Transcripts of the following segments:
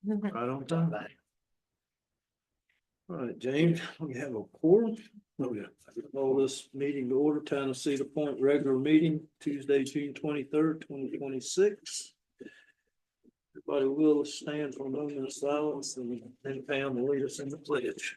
Right on time. All right, James, we have a quorum. Oh, yeah. Call this meeting to order, Town of Cedar Point regular meeting, Tuesday, June 23rd, 2026. Everybody will stand for a moment of silence and then Pam will lead us in the pledge.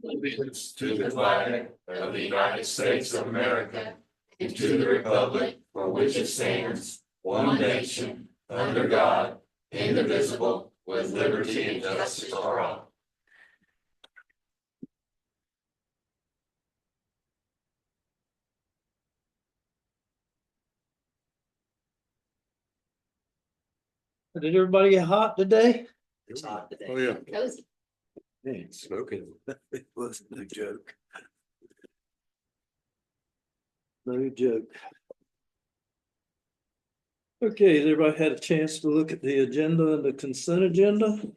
Allegiance to the flag of the United States of America and to the republic for which it stands, one nation, under God, indivisible, with liberty and justice for all. Did everybody get hot today? It's hot today. Oh, yeah. Cozy. Man, Smoking. it wasn't a joke. No joke. Okay, has everybody had a chance to look at the agenda and the consent agenda? And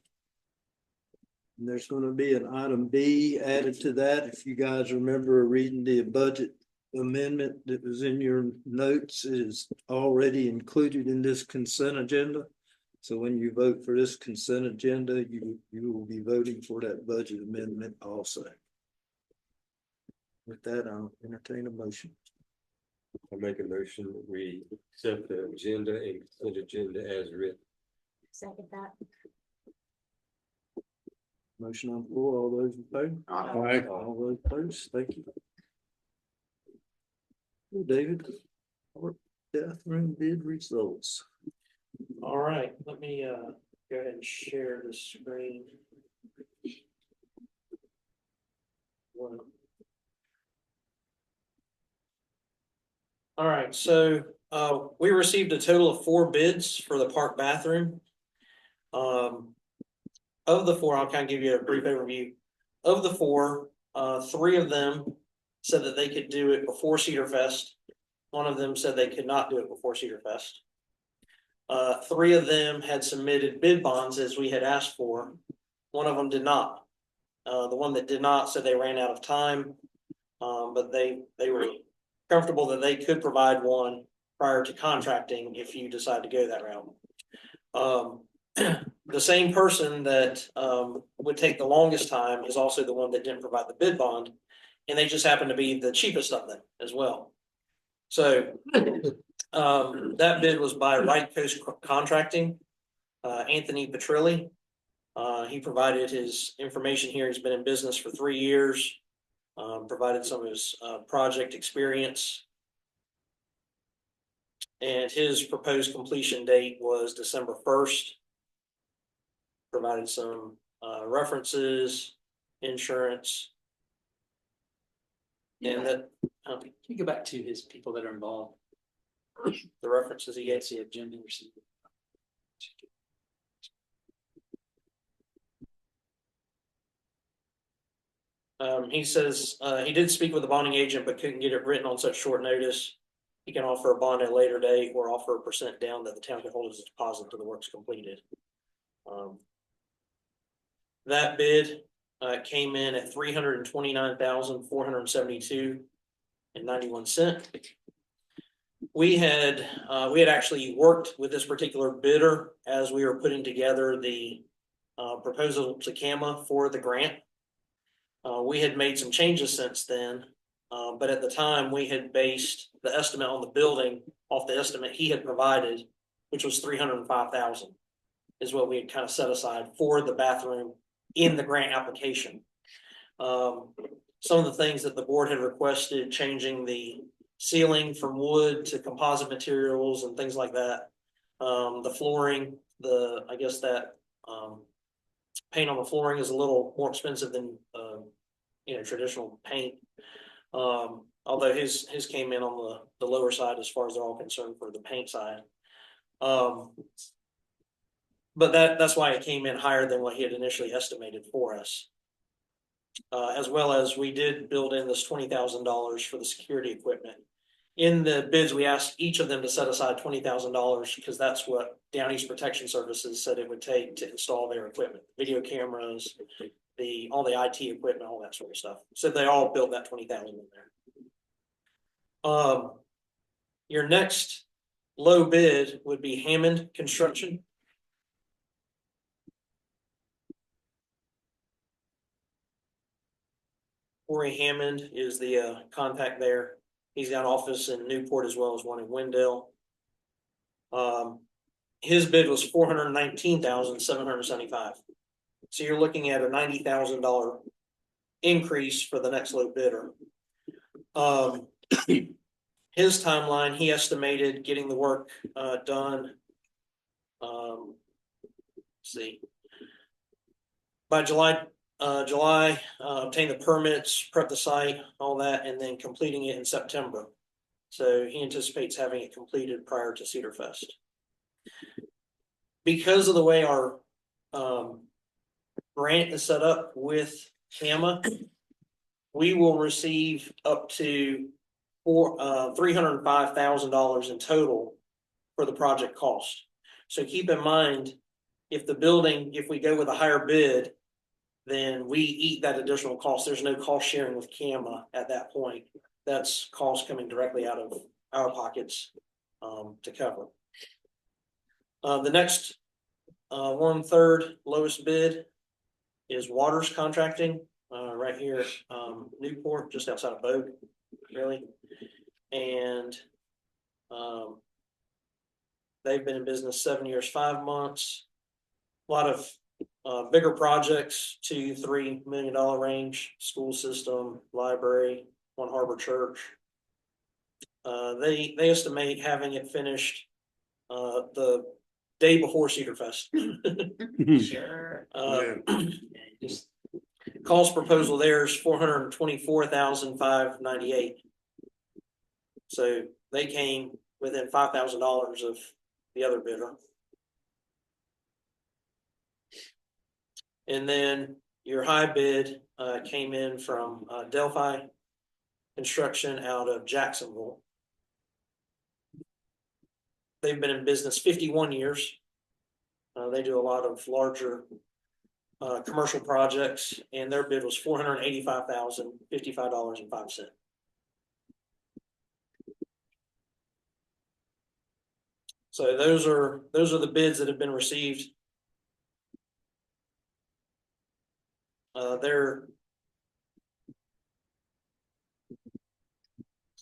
there's going to be an item B added to that. If you guys remember reading the budget amendment that was in your notes, it is already included in this consent agenda. So when you vote for this consent agenda, you will be voting for that budget amendment also. With that, I'll entertain a motion. I make a motion that we accept the agenda and consent agenda as written. Second that. Motion on the floor, all those in favor? Aye. All those opposed, thank you. David, our bathroom bid results. All right, let me go ahead and share the screen. All right, so we received a total of 4 bids for the park bathroom. Of the 4, I'll kind of give you a brief overview. Of the 4, 3 of them said that they could do it before Cedar Fest. One of them said they could not do it before Cedar Fest. 3 of them had submitted bid bonds as we had asked for. One of them did not. The one that did not said they ran out of time, but they were comfortable that they could provide one prior to contracting if you decide to go that route. The same person that would take the longest time is also the one that didn't provide the bid bond, and they just happen to be the cheapest of them as well. So that bid was by Right Coast Contracting, Anthony Petrilli. He provided his information here. He's been in business for 3 years, provided some of his project experience. And his proposed completion date was December 1st. Provided some references, insurance. And that, Can you go back to his people that are involved? the references he gave. See agenda received. He says he did speak with the bonding agent, but couldn't get it written on such short notice. He can offer a bond at a later date or offer a % down that the town can hold as a deposit till the work's completed. That bid came in at $329,472.91. We had actually worked with this particular bidder as we were putting together the proposal to CAMA for the grant. We had made some changes since then, but at the time we had based the estimate on the building off the estimate he had provided, which was $305,000, is what we had kind of set aside for the bathroom in the grant application. Some of the things that the board had requested, changing the ceiling from wood to composite materials and things like that. The flooring, I guess that paint on the flooring is a little more expensive than traditional paint. Although his came in on the lower side as far as they're all concerned for the paint side. But that's why it came in higher than what he had initially estimated for us. As well as we did build in this $20,000 for the security equipment. In the bids, we asked each of them to set aside $20,000 because that's what Down East Protection Services said it would take to install their equipment, video cameras, all the IT equipment, all that sort of stuff. So they all built that 20,000 in there. Your next low bid would be Hammond Construction. Corey Hammond is the contact there. He's got an office in Newport as well as one in Wendell. His bid was $419,775. So you're looking at a $90,000 increase for the next low bidder. His timeline, he estimated getting the work done. Let's see, by July, obtain the permits, prep the site, all that, and then completing it in September. So he anticipates having it completed prior to Cedar Fest. Because of the way our grant is set up with CAMA, we will receive up to $305,000 in total for the project cost. So keep in mind, if we go with a higher bid, then we eat that additional cost. There's no cost sharing with CAMA at that point. That's cost coming directly out of our pockets to cover. The next 1/3 lowest bid is Waters Contracting, right here at Newport, just outside of Bogue, really. And they've been in business 7 years, 5 months. A lot of bigger projects, $2-3 million range, school system, library, one harbor church. They estimate having it finished the day before Cedar Fest. Sure. Just cost proposal there is $424,598. So they came within $5,000 of the other bidder. And then your high bid came in from Delphi Construction out of Jacksonville. They've been in business 51 years. They do a lot of larger commercial projects, and their bid was $485,055.05. So those are the bids that have been received. They're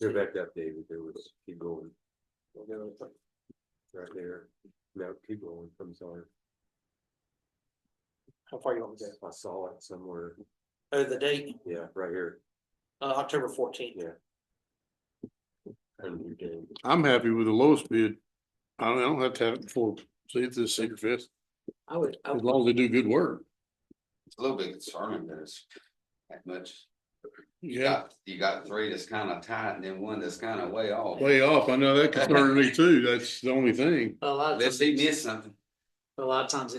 Go back up, David. There was, keep going. Right there. No, keep going. I'm sorry. how far you want to go? I saw it somewhere. Oh, the date, Yeah, right here. October 14th. Yeah. And you can. I'm happy with the lowest bid. I don't have to have it before, see if this Cedar Fest, I would, as long as they do good work. It's a little bit concerning that it's that much. Yeah, You got three that's kind of tight and then one that's kind of way off. way off. I know that concerns me too. That's the only thing. a lot of Let's times, see, miss something. they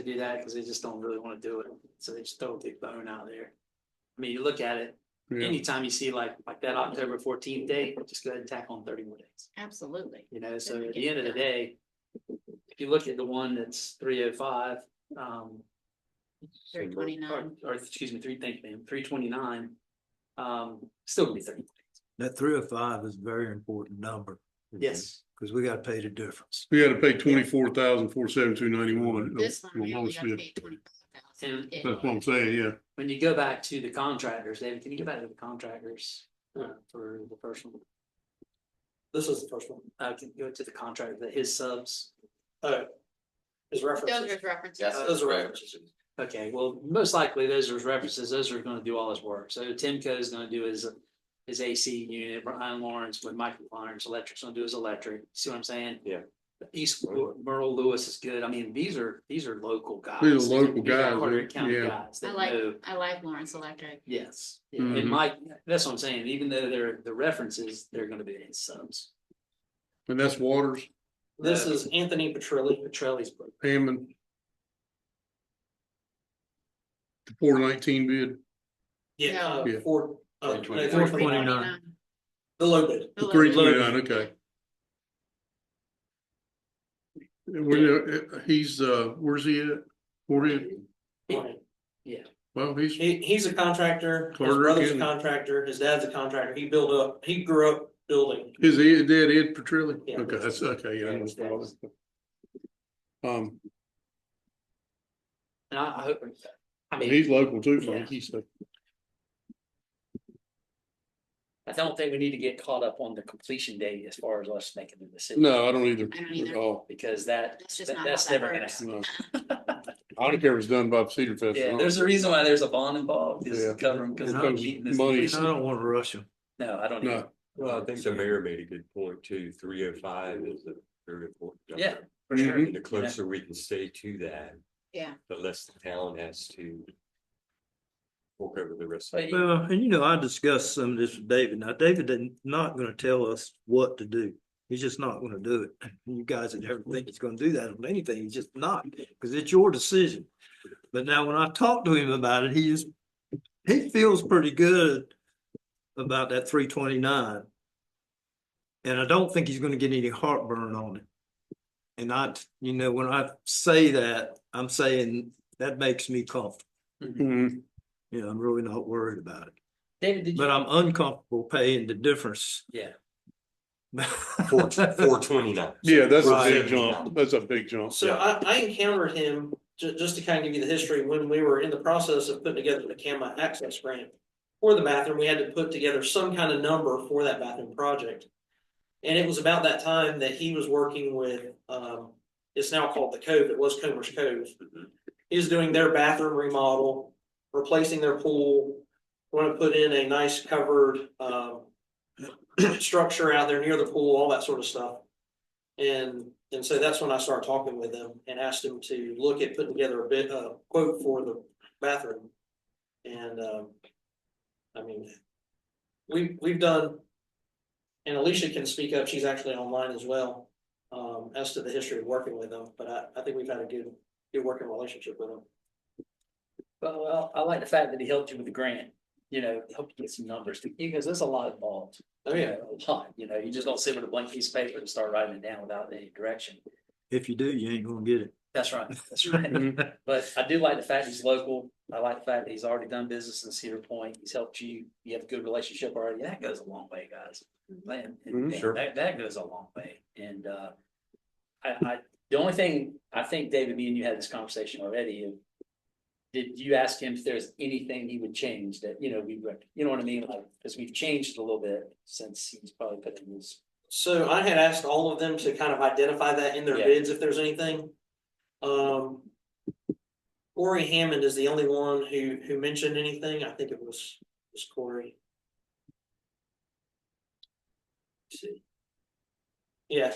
do that because they just don't really want to do it. So they just throw a big bone out there. I mean, you look at it, Yeah. anytime you see like that October 14th date, just go ahead and tack on 30 more days. Absolutely. You know, so at the end of the day, if you look at the one that's 305, 329. or excuse me, thank you, ma'am, 329, still gonna be 30 days. That 305 is a very important number, Yes. because we gotta pay the difference. We had to pay $24,472.91. This one, we only got to Lowest pay bid. $24,000. That's what I'm saying, yeah. When you go back to the contractors, David, can you go back to the contractors for the first one? This is the first one. Can you go to the contractor, his subs? His references. Those are references. Yeah, Those are references. Okay, well, most likely those are his references. Those are gonna do all his work. So Timco is gonna do his AC unit, Brian Lawrence with Michael Lawrence Electric's gonna do his electric. See what I'm saying? Yeah. East Merle Lewis is good. I mean, these are local guys. These are local These are guys, Carteret County yeah. guys I that like, know. I like Lawrence Electric. Yes, yeah. Mhm. And Mike, that's what I'm saying. Even though they're the references, they're gonna be his subs. And that's Waters, This is Anthony Petrilli. Petrelli's book. Hammond. 419 bid. Yeah, No. four, no, 429. the low bid. The low 329, bid. okay. He's, where's he at? 40, well, he's, He's a contractor, his Carter brother's a County. contractor, his dad's a contractor, he grew up building. his dad Ed Petrilli? Yeah. Okay, that's, okay, yeah. I know his father. And I hope, I mean, He's local too, Yeah. Mike, he's, I don't think we need to get caught up on the completion date as far as us making the decision. no, I don't either. I don't either. At all. Because That's just not that's how that never gonna works. happen. No. I don't care if it's done by Cedar Fest. or Yeah, not. there's a reason why there's a bond involved, is Yeah. to cover them, because And they're those meeting this. money- I completion. don't wanna rush him. No, I don't. either. No, Well, I think the mayor made a good point too. 305 is a very important. number. Yeah, for sure. Mhm. And the closer we can stay to that, Yeah. the less the town has to fork over the rest. of But it. Well, and I discussed some of this with David. Now, David is not gonna tell us what to do. He's just not gonna do it. You guys that ever think he's gonna do that on anything, he's just not, because it's your decision. But now when I talked to him about it, he feels pretty good about that 329. And I don't think he's gonna get any heartburn on it. And when I say that, I'm saying that makes me comfortable. Mhm. I'm really not worried about it. David, did you? But I'm uncomfortable paying the difference. Yeah. 429. yeah, that's a Right. big jump, that's a big jump. So I encountered him, just to kind of give you the history, when we were in the process of putting together the CAMA access grant for the bathroom, we had to put together some kind of number for that bathroom project. And it was about that time that he was working with, it's now called the Cove, it was Comer's Cove. He was doing their bathroom remodel, replacing their pool, want to put in a nice covered, structure out there near the pool, all that sort of stuff. And so that's when I started talking with him and asked him to look at putting together a quote for the bathroom. And, I mean, we've done, and Alicia can speak up, she's actually online as well, as to the history of working with them, but I think we've had a good working relationship with them. Well, I like the fact that he helped you with the grant, helped you get some numbers, because there's a lot involved. Oh, yeah. A lot, you just don't sit with a blank piece of paper and start writing it down without any direction. If you do, you ain't gonna get it. That's right, that's right. But I do like the fact he's local. I like the fact that he's already done business in Cedar Point. He's helped you. You have a good relationship already. That goes a long way, guys. Man, Sure. that goes a long way. And the only thing, I think, David, me and you had this conversation already. Did you ask him if there's anything he would change that, we would, you know what I mean? Like, because we've changed a little bit since he's probably put in his. So I had asked all of them to kind of identify that in their Yeah. bids if there's anything. Corey Hammond is the only one who mentioned anything. I think it was Corey. Let's see. Yeah.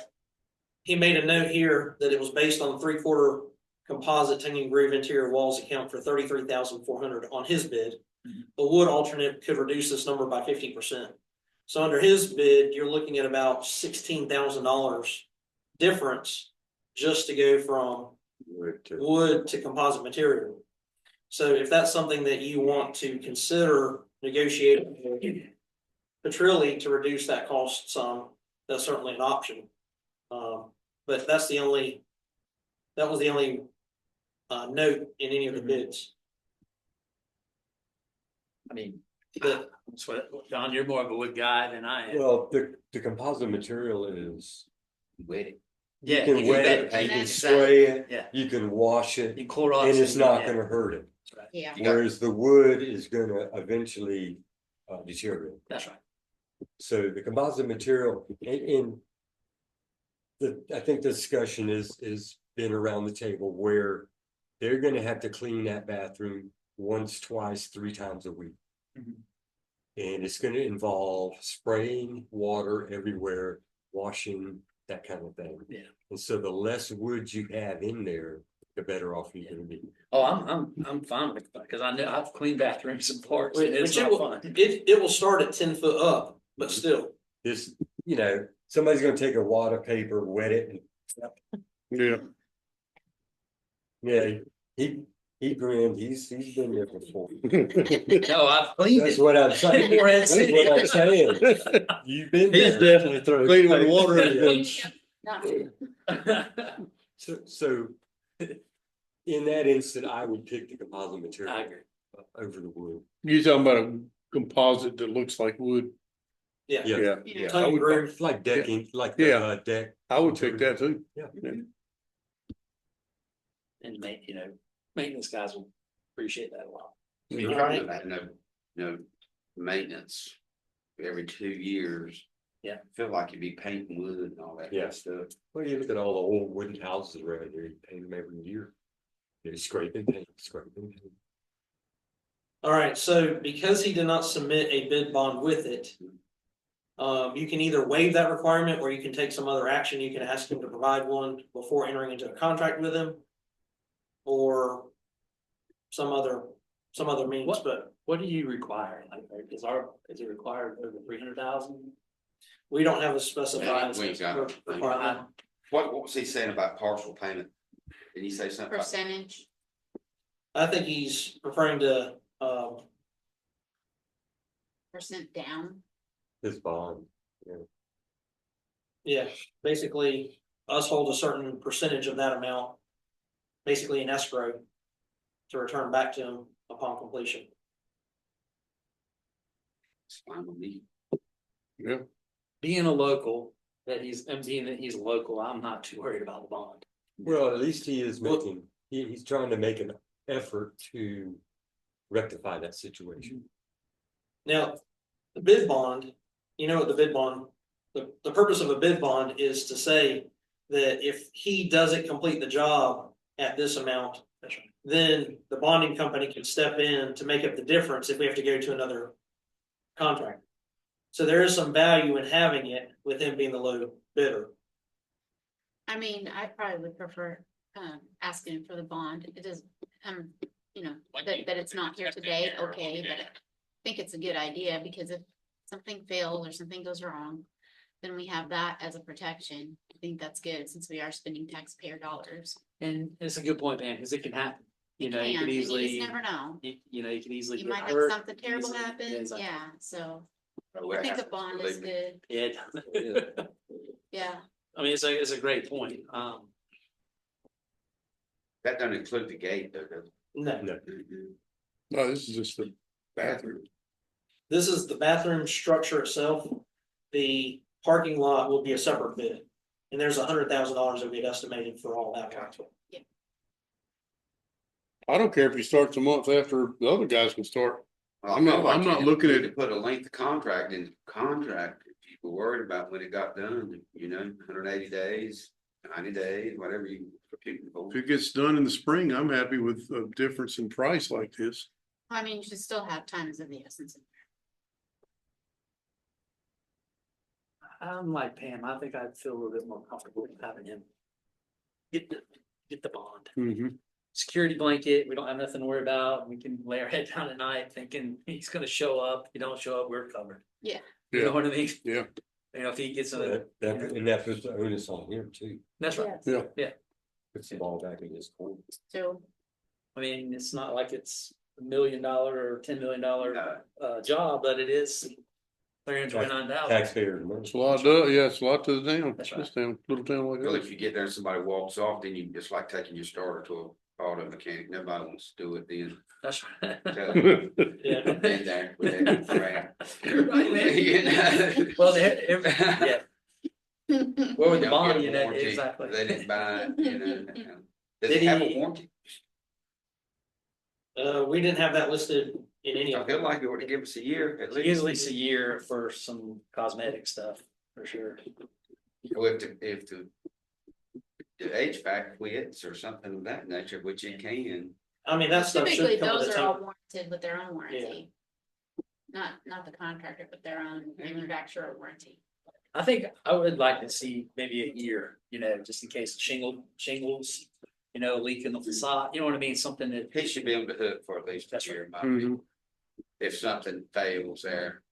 He made a note here that it was based on 3/4 composite tongue and groove interior walls account for 33,400 on his bid. The wood alternate could reduce this number by 50%. So under his bid, you're looking at about $16,000 difference just to go from wood to composite material. So if that's something that you want to consider negotiating with Petrilli to reduce that cost some, that's certainly an option. But that was the only note in any of the bids. I mean, But that's what, John, you're more of a wood guy than I am. Well, the composite material is, Waiting. you Yeah. can wet it, you can spray it, Yeah. you can wash it, You Clorox. and it's not yeah, gonna hurt it. that's right. Yeah. Whereas the wood is gonna eventually deteriorate. That's right. So the composite material I think the discussion is been around the table where they're gonna have to clean that bathroom once, twice, 3 times a week. Mhm. And it's gonna involve spraying water everywhere, washing, that kind of thing. Yeah. And so the less wood you have in there, the better off you're gonna be. Oh, I'm fine with it, because I know I've cleaned bathrooms and parks, and it's which not it fun. will start at 10 foot up, but still. This, somebody's gonna take a wad of paper, wet it, and Yeah, yeah, he He grinned, he's been there before. No, I've cleaned That's it. what I'm saying. More That's what I'm saying. You've been He's there. definitely thrown. Clean with water and So in that instant, I would pick the composite material I agree. over the wood. You talking about a composite that looks like wood? Yeah. Yeah. Yeah. I Tongue would, groove. Like decking, like Yeah. the deck. I would pick that too. Yeah. And maintenance guys will appreciate that a lot. You're Right. talking about no maintenance every 2 years. Yeah. Feel like you'd be painting wood and all that Yeah. good stuff. Well, you look at all the old wooden houses around here, you paint them every year. They're scraping paint, scraping paint. All right, so because he did not submit a bid bond with it. You can either waive that requirement or you can take some other action. You can ask him to provide one before entering into a contract with him. Or some other means, but What do you require? Like, is it required over 300,000? we don't have a specified. We ain't got it. requirement. What was he saying about partial payment? Did he say something? about- Percentage, I think he's referring to, percent down. This bond. yeah, basically us hold a certain percentage of that amount. Basically in escrow to return back to him upon completion. It's fine with me. Yeah. Being a local, being that he's local, I'm not too worried about the bond. Well, at least he is making, he's trying to make an effort to rectify that situation. Now, the bid bond, you know what the bid bond, the purpose of a bid bond is to say that if he doesn't complete the job at this amount, then the bonding company can step in to make up the difference if we have to go to another contract. So there is some value in having it with him being the low bidder. I mean, I probably would prefer, asking him for the bond. It is, that it's not here today, okay, but I think it's a good idea because if something fails or something goes wrong, then we have that as a protection. I think that's good since we are spending taxpayer dollars. And it's a good point, man, because it can happen. You know, you And could you just easily, never know. you can easily You get might have hurt. something terrible easily- happen, exactly. yeah, so Oh, I that think the happens, bond believe is me. good, Yeah. yeah. I mean, it's a great point. That doesn't include the gate though, does it? No, No. No, this is just the bathroom. this is the bathroom structure itself. The parking lot will be a separate bid. And there's $100,000 that we had estimated for all that. I don't care if he starts a month after the other guys can start. Well, I I'm not- feel like I'm you not need- looking need at- to put a length of contract in the contract. If you were worried about when it got done, 180 days, 90 days, whatever you. for people. If it gets done in the spring, I'm happy with a difference in price like this. I mean, you should still have times of the essence. I'm like Pam, I think I'd feel a little bit more comfortable with having him get the bond. Mm-hmm. Security blanket, we don't have nothing to worry about. We can lay our head down at night thinking he's gonna show up. If he don't show up, we're covered. Yeah. You know what I mean? Yeah. You know, if he gets a, And that puts the onus on him too. that's right. Yes. Yeah. Puts the ball back in his court. So, I mean, it's not like it's $1 million or $10 million No. job, but it is $329,000. Taxpayers' money. It's a lot, it's a lot to the town, That's right. this town, little town like Well, that. if you get there and somebody walks off, then you, it's like taking your starter to a auto mechanic. Nobody wants to do it then. That's right. Yeah. Been there with that crap. You're right, man. You know? Well, yeah. Well, with the Don't bond, get a you know, warranty. exactly. They didn't buy it. Does Did it have he- a warranty? We didn't have that listed in any I of feel them. like it would have given us a year at least. Usually it's a year for some cosmetic stuff, for sure. Well, if the HVAC quits or something of that nature, which it can. I mean, that stuff typically, should come with those a are all town. warranted with their own warranty. Not the contractor, but their own manufacturer warranty. I think I would like to see maybe a year, just in case shingles, leak in the facade, you know what I mean? Something that. He should be on the hook for at least a That's year, in my Mhm. opinion. If something fails there.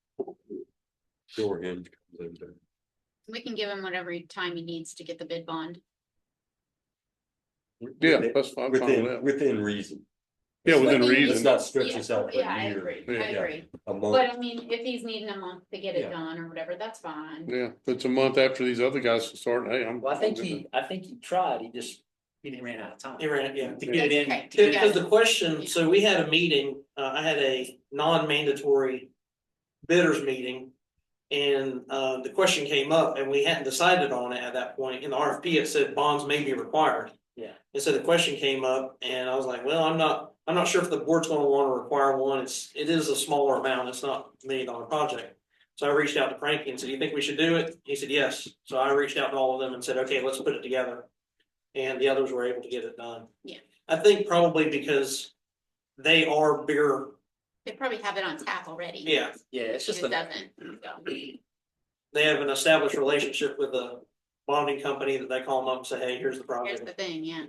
Door hinge comes in there. We can give him whatever time he needs to get the bid bond. Yeah, that's fine, I'm fine with Within, that. within reason. Yeah, within But, I mean, reason. Let's not stretch this yeah, out for yeah, a I year. agree, Yeah. I agree. A month. But I mean, if he's needing a month to get Yeah. it done or whatever, that's fine. Yeah, if it's a month after these other guys start, hey, I'm. Well, I think he tried, he ran out of time. He ran it, yeah. To get it in. Okay. to get it Because in. the question, so we had a meeting, I had a non-mandatory bidders meeting. And the question came up and we hadn't decided on it at that point. In the RFP, it said bonds may be required. Yeah. And so the question came up and I was like, well, I'm not sure if the board's gonna wanna require one. It is a smaller amount. It's not a $1 million project. So I reached out to Frankie and said, do you think we should do it? He said, yes. So I reached out to all of them and said, okay, let's put it together. And the others were able to get it done. Yeah. I think probably because they are bigger, They probably have it on tap already. yeah, Yeah, it's just It a, doesn't, so. they have an established relationship with a bonding company that they call them up and say, hey, here's the Here's project. the thing, yeah.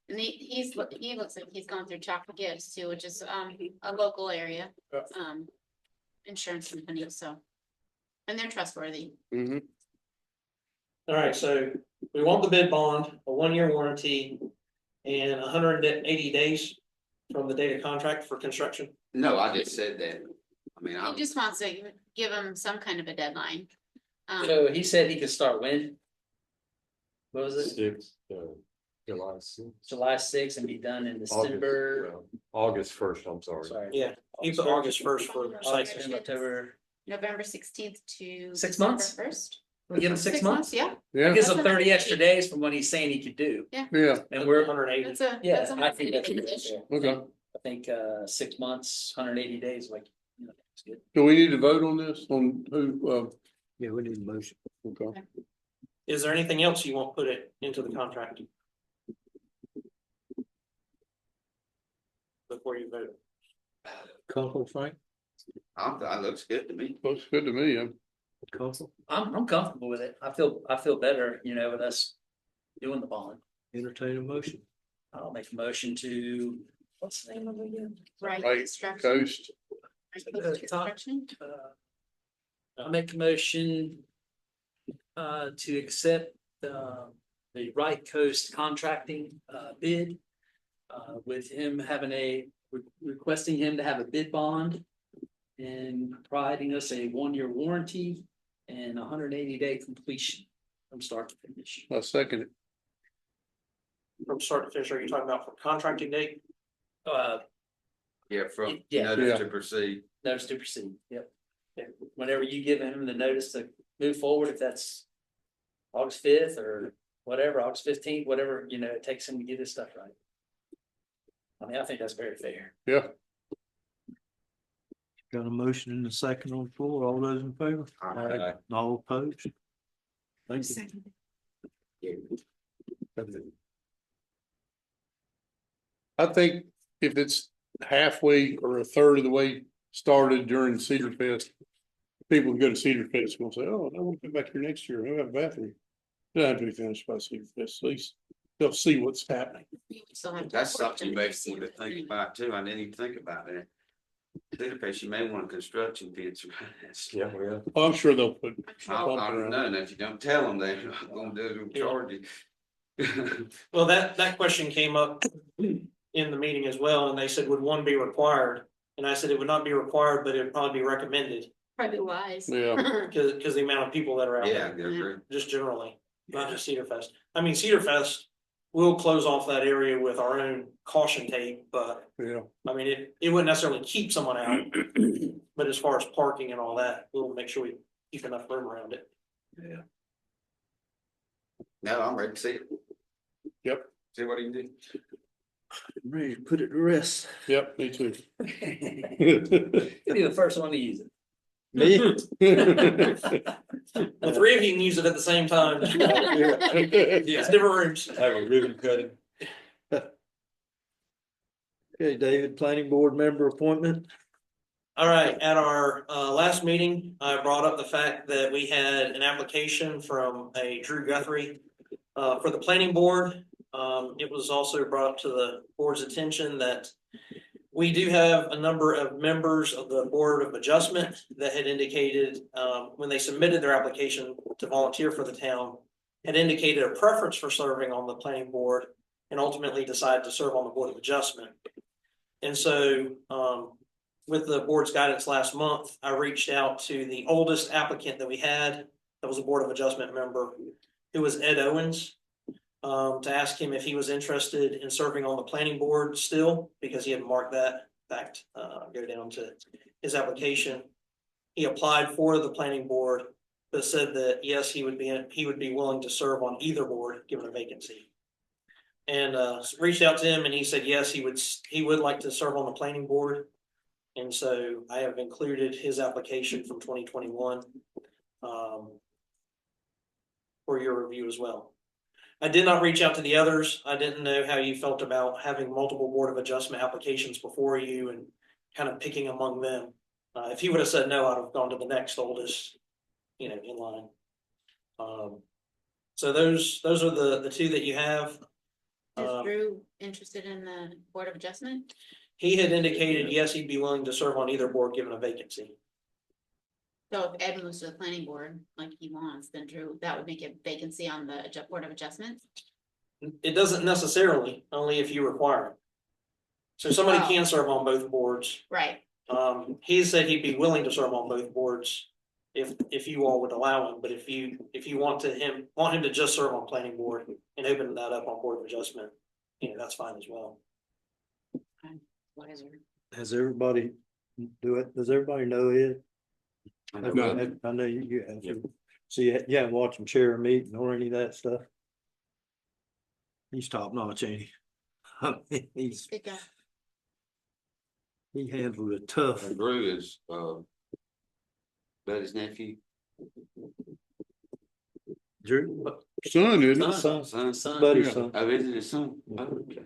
And he looks like he's gone through Chocolate Gibbs too, which is, a local area, insurance company, so. And they're trustworthy. Mhm. All right, so we want the bid bond, a 1-year warranty, and 180 days from the date of contract for construction. No, I just said that. I mean, He just wants to give him some kind of a deadline. so he said he could start when? What was it? July 6th. July 6th and be done in December. August 1st, I'm sorry. Sorry. Yeah, he put August 1st for site. August, October. November 16th to. 6 months? December 1st. We give him 6 months? Yeah, Yeah, Gives him That's 30 extra 180. days from what he's saying he could do. yeah, And we're, 180. that's a. yeah, that's a I think that's condition. fair. okay. I think 6 months, 180 days, like, you know, it's good. Do we need to vote on this, on who, Yeah, we need a motion. okay. Is there anything else you want put it into the contract? Before you vote. Council, Frank? that looks good to me. Looks good to me, yeah. Council, I'm comfortable with it. I feel better, you know, with us doing the bond. entertain a motion. I'll make a motion to, what's the name of it again? Right. Right, Construction. Coast, Right, construction. I'll make a motion to accept the Right Coast contracting bid with him having requesting him to have a bid bond and providing us a 1-year warranty and 180-day completion from start to finish. I second it. From start to finish, are you talking about from contracting date? Yeah, from Yeah. notice to proceed. Notice to proceed, yep. Whenever you give him the notice to move forward, if that's August 5th or whatever, August 15th, whatever, you know, it takes him to get his stuff right. I mean, I think that's very fair. Yeah, Got a motion and a second on the floor. All those in favor? Aye. All opposed? Thank you. I think if it's halfway or a third of the way started during Cedar Fest, people who go to Cedar Fest will say, oh, I want to come back here next year, I have a bathroom. It doesn't have to be finished by Cedar Fest, at least they'll see what's happening. Still have to That's report something you them may to see want to what they think do. about too. I didn't even think about that. Cedar Face, you may want a construction bids. Yeah, yeah. Oh, I'm sure they'll put. I don't know, and if you don't tell them, they're not gonna do it, they'll charge you. Well, that question came up in the meeting as well, and they said, would one be required? And I said it would not be required, but it would probably be recommended, Probably wise. Yeah, because the amount of people that are out Yeah, there, I agree. just generally, not just Cedar Fest. I mean, Cedar Fest, we'll close off that area with our own caution tape, but yeah. I mean, it wouldn't necessarily keep someone out. But as far as parking and all that, we'll make sure we keep enough room around it. No, I'm ready to see it. Yep. See what he can do. Ready to put it to rest. Yep, me too. He'll be the first one to use it. Me? The three of you can use it at the same time. It's different rooms. Have a ribbon cutting. Okay, David, planning board member appointment. All right, at our last meeting, I brought up the fact that we had an application from a Drew Guthrie for the planning board. It was also brought up to the board's attention that we do have a number of members of the Board of Adjustment that had indicated when they submitted their application to volunteer for the town, had indicated a preference for serving on the planning board and ultimately decided to serve on the Board of Adjustment. And so, with the board's guidance last month, I reached out to the oldest applicant that we had, that was a Board of Adjustment member, who was Ed Owens, to ask him if he was interested in serving on the planning board still, because he had marked that fact, go down to his application. He applied for the planning board, but said that yes, he would be willing to serve on either board given a vacancy. And reached out to him and he said yes, he would like to serve on the planning board. And so I have included his application from 2021 for your review as well. I did not reach out to the others. I didn't know how you felt about having multiple Board of Adjustment applications before you and kind of picking among them. If he would have said no, I'd have gone to the next oldest, in line. So those are the two that you have. Is Drew interested in the Board of Adjustment? He had indicated, yes, he'd be willing to serve on either board given a vacancy. So if Ed moves to the planning board like he wants, then Drew, that would make a vacancy on the Board of Adjustment? It doesn't necessarily, only if you require it. So somebody Oh. can serve on both boards. Right, He said he'd be willing to serve on both boards if you all would allow him, but if you want him to just serve on planning board and open that up on Board of Adjustment, that's fine as well. wiser. Has everybody does everybody know it? No. I know you have to. So you haven't watched him chair a meeting or any of that stuff? He's top notch, ain't he? I mean, Good guy. he handled it tough. And Drew is, Buddy's nephew. Drew, Son, isn't it? son, Son. buddy's Yeah. son. Oh, is it his son? Oh, okay.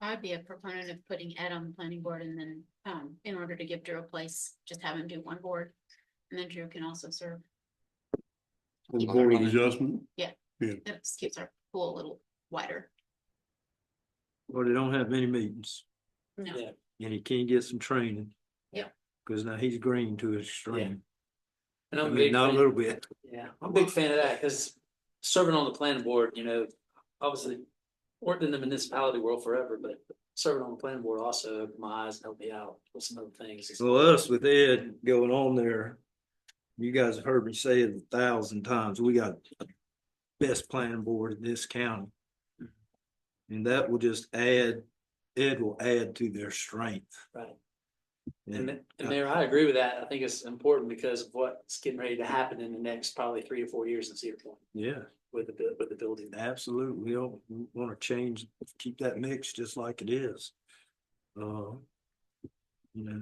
I'd be a proponent of putting Ed on the planning board and then, in order to give Drew a place, just have him do one board. And then Drew can also serve. The Board of Adjustment. It just keeps our pool a little wider. Well, they don't have many meetings No, Yeah. and he can get some training. Yep. Cause now he's green to his extreme. And I I'm a mean, big not a fan, little bit. yeah, I'm a big fan of that, because serving on the planning board, obviously worked in the municipality world forever, but serving on the planning board also opened my eyes and helped me out with some other things. Well, us with Ed going on there, you guys have heard me say it 1,000 times. We got the best planning board in this county. And that will just Ed will add to their strength. Right. And And Mayor, I agree with that. I think it's important because of what's getting ready to happen in the next probably 3 to 4 years in Cedar Point yeah, with the building. absolutely. We don't want to change, keep that mix just like it is. You know,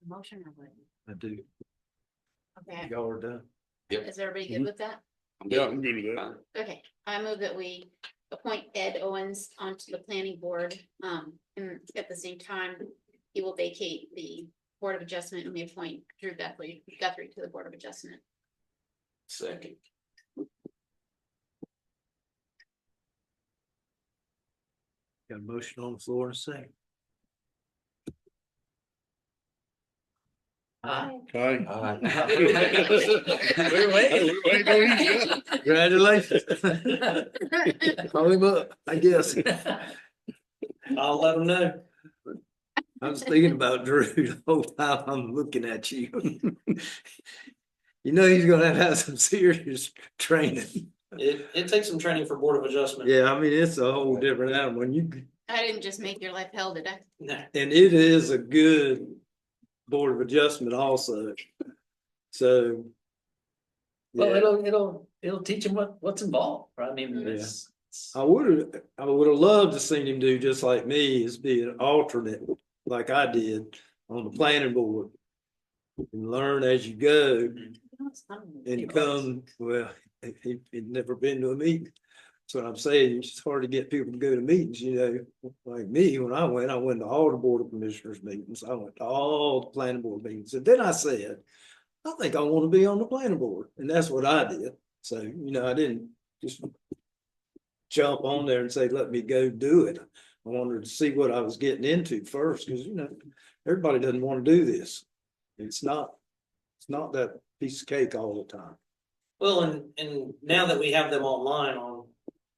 motion or what? I do. Okay, Y'all are done. is everybody good with that? Yeah, I'm good with that. Okay, I move that we appoint Ed Owens onto the planning board. And at the same time, he will vacate the Board of Adjustment and we appoint Drew Guthrie to the Board of Adjustment. Second. Got a motion on the floor in a second. Okay. We're waiting. Wait, no, he's got it. Congratulations. Call him up, I guess. I'll let him know. I was thinking about Drew the whole time I'm looking at you. You know, he's gonna have some serious training. It takes some training for Board of Adjustment. Yeah, I mean, it's a whole different animal. I didn't just make your life hell, did I? No. And it is a good Board of Adjustment also. So. Well, yeah. it'll teach him what's involved, right? I mean, Yeah. it's. I would have loved to seen him do just like me, is be an alternate like I did on the planning board. And learn as you go and come, well, he'd never been to a meeting. That's what I'm saying. It's hard to get people to go to meetings, like me, when I went to all the Board of Commissioners meetings. I went to all the planning board meetings. And then I said, I think I want to be on the planning board. And that's what I did. So, I didn't just jump on there and say, let me go do it. I wanted to see what I was getting into first, because everybody doesn't want to do this. It's not It's not that piece of cake all the time. Well, and now that we have them online on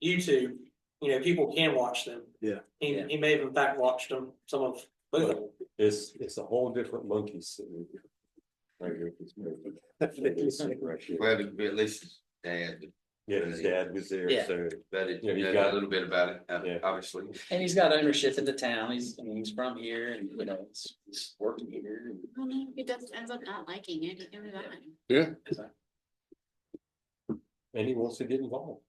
YouTube, you know, people can watch them. Yeah. He may have in fact watched them, some of both of them. It's a whole different monkey sitting here. Right here, this movie. Right here. Well, at least his dad, Yeah, his dad was there, Yeah. so. but it, Yeah, he knows got- a little bit about it, Yeah. obviously. And he's got ownership in the town. He's from here and, you know, he's working here. and- Well, no, if he does, ends up not liking it, he can resign. Yeah, And he wants to get involved.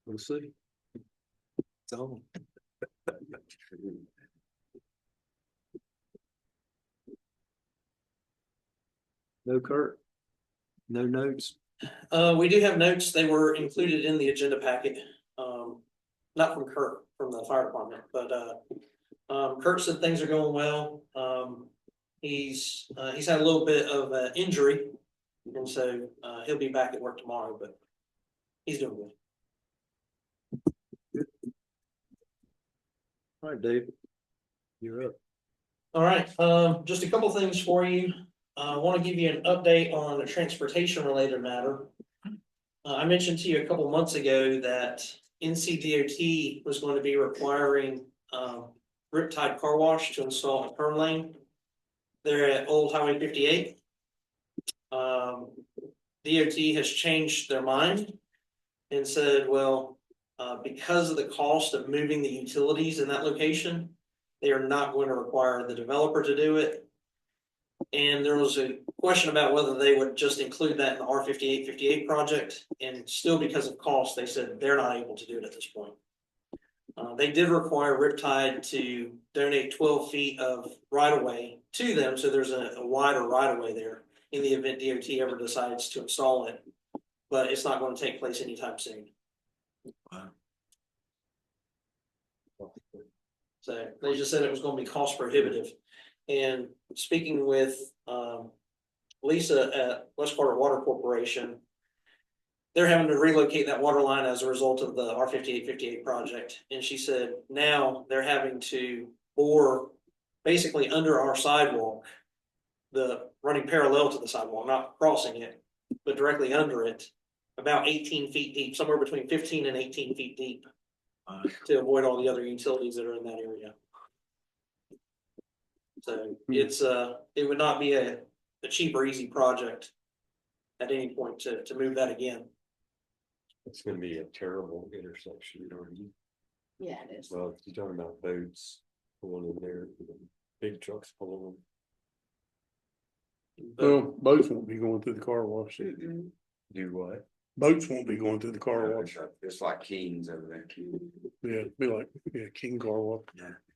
We'll see. It's on. No Kurt? No notes? We do have notes, they were included in the agenda packet, not from Kurt, from the fire department, but, Kurt said things are going well. He's had a little bit of an injury, and so, he'll be back at work tomorrow, but he's doing good. All right, Dave. You're up. All right, just a couple things for you. I want to give you an update on a transportation related matter. I mentioned to you a couple months ago that NCDOT was going to be requiring, Riptide Car Wash to install a turn lane. They're at Old Highway 58. DOT has changed their mind and said, well, because of the cost of moving the utilities in that location, they are not going to require the developer to do it. And there was a question about whether they would just include that in the R5858 project, and still because of cost, they said they're not able to do it at this point. They did require Riptide to donate 12 feet of right of way to them, so there's a wider right of way there in the event DOT ever decides to install it. But it's not going to take place anytime soon. So they just said it was going to be cost prohibitive. And speaking with Lisa at West Carter Water Corporation, they're having to relocate that water line as a result of the R5858 project. And she said now they're having to bore basically under our sidewalk, the running parallel to the sidewalk, not crossing it, but directly under it, about 18 feet deep, somewhere between 15 and 18 feet deep, to avoid all the other utilities that are in that area. So it's it would not be a cheap or easy project at any point to move that again. It's gonna be a terrible intersection, Yeah, it is. well, you're talking about boats going in there, big trucks pulling them. well, boats won't be going through the car wash. Do what? Boats won't be going through the car wash. It's like Keen's over there. Yeah, it'd be like, yeah, King Car Wash.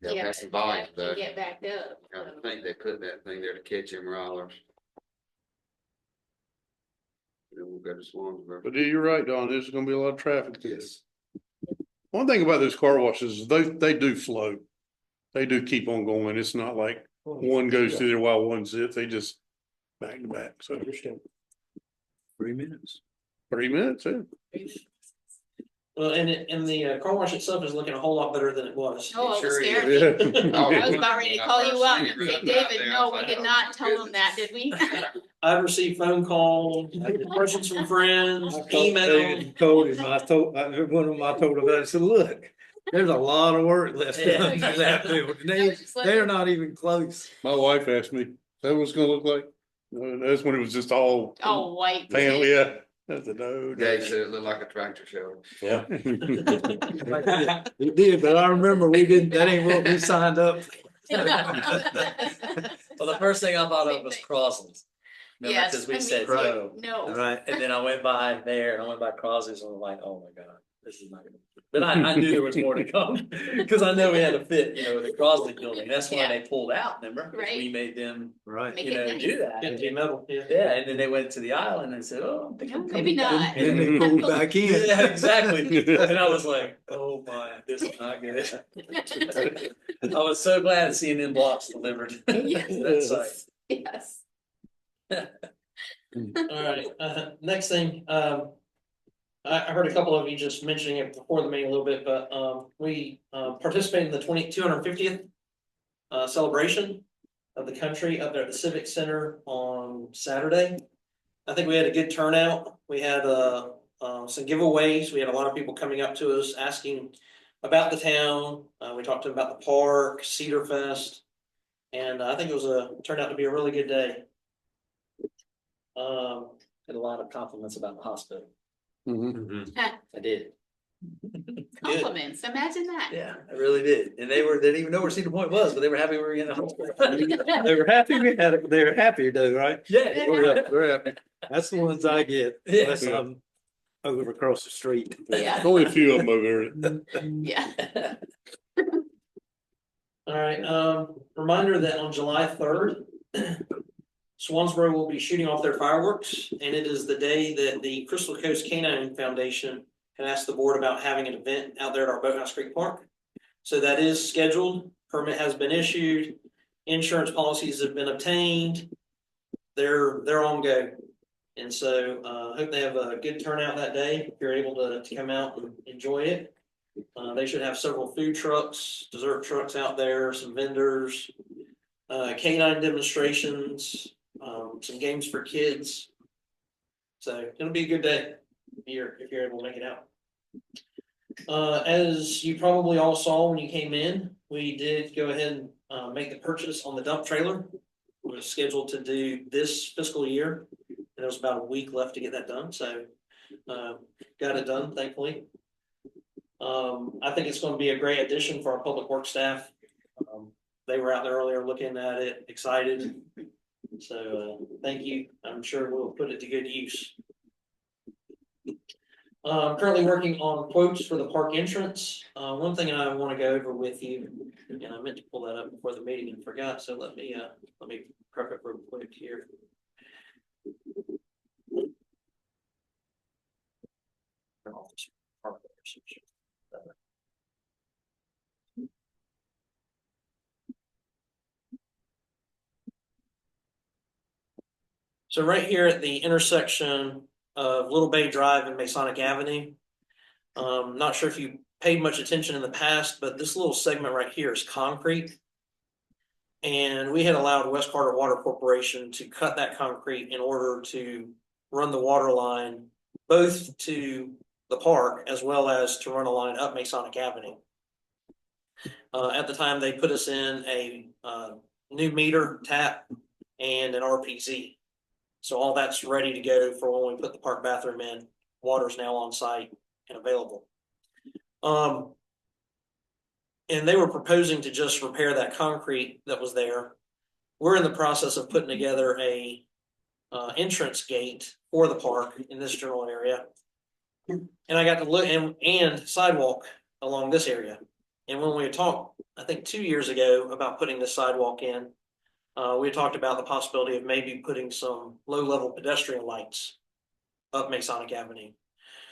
Yeah, that's the volume, Yeah, though. get backed up. I think they put that thing there to catch them rollers. Then we'll go to Swansboro. But you're right, Don, there's gonna be a lot of traffic. Yes. One thing about those car washes is they do flow. They do keep on going. It's not like one goes through there while one sits. They just back to back. So 3 minutes. 3 minutes, yeah. Well, and the car wash itself is looking a whole lot better than it was. Oh, it was Sure is. scary. Yeah. I was about ready to call you up and say, When I first seen it, David, right no, there, I we was did like, not oh, tell them that, did we? I've received phone calls, questions from friends, I emails. told him, I told him, I said, look, there's a lot of work left to do that building. They're not even close. My wife asked me, that was gonna look like? No, that's when it was just all Oh, white. panel, yeah. That's a no. Dave said it looked like a tractor show. Yeah. It did, but I remember that ain't what we signed up. Well, the first thing I thought of was Crosleys. Remember, Yes. because we I said mean, no. No. Right. And then I went by there and I went by Crosleys and I'm like, oh my God, this is not gonna. But I knew there was more to come because I know we had to fit, with the Crosley building. That's why Yeah. they pulled out, remember? 'Cause Right. We made them, Right. Make it nice. do that. Empty metal, yeah. Yeah, and then they went to the island and said, oh, I think I'm Maybe coming back. not. Then they pulled back in. Yeah, exactly. And I was like, oh my, this is not good. I was so glad seeing them blocks delivered. Yes. That site. Yes. All right, next thing, I heard a couple of you just mentioning it before the meeting a little bit, but we participated in the 250th celebration of the country up there at the Civic Center on Saturday. I think we had a good turnout. We had some giveaways. We had a lot of people coming up to us asking about the town. We talked to them about the park, Cedar Fest, and I think it turned out to be a really good day. Had a lot of compliments about the hospital. Mhm. I did. Compliments, imagine that. Yeah, I really did. And they didn't even know where Cedar Point was, but they were happy we were in the hospital. They were happy we had it. They were happy though, right? Yeah. They're happy. That's the ones I get. Yeah. Unless I'm over across the street. Yeah. Only a few of them over there. Yeah. All right, reminder that on July 3rd, Swansboro will be shooting off their fireworks, and it is the day that the Crystal Coast Canine Foundation had asked the board about having an event out there at our Boathouse Creek Park. So that is scheduled, permit has been issued, insurance policies have been obtained. They're on go. And so I hope they have a good turnout that day, if you're able to come out and enjoy it. They should have several food trucks, dessert trucks out there, some vendors, canine demonstrations, some games for kids. So it'll be a good day if you're able to make it out. As you probably all saw when you came in, we did go ahead and make the purchase on the dump trailer. We were scheduled to do this fiscal year. And there was about a week left to get that done, so got it done, thankfully. I think it's going to be a great addition for our public works staff. They were out there earlier looking at it, excited. So thank you. I'm sure we'll put it to good use. Currently working on quotes for the park entrance. One thing I want to go over with you, and I meant to pull that up before the meeting and forgot, so let me prep it real quick here. So right here at the intersection of Little Bay Drive and Masonic Avenue, not sure if you paid much attention in the past, but this little segment right here is concrete. And we had allowed West Carter Water Corporation to cut that concrete in order to run the water line both to the park as well as to run a line up Masonic Avenue. At the time, they put us in a new meter, tap, and an RPZ. So all that's ready to go for when we put the park bathroom in. Water's now on site and available. And they were proposing to just repair that concrete that was there. We're in the process of putting together a entrance gate for the park in this general area. And I got to look and sidewalk along this area. And when we had talked, I think 2 years ago about putting this sidewalk in, we talked about the possibility of maybe putting some low-level pedestrian lights up Masonic Avenue.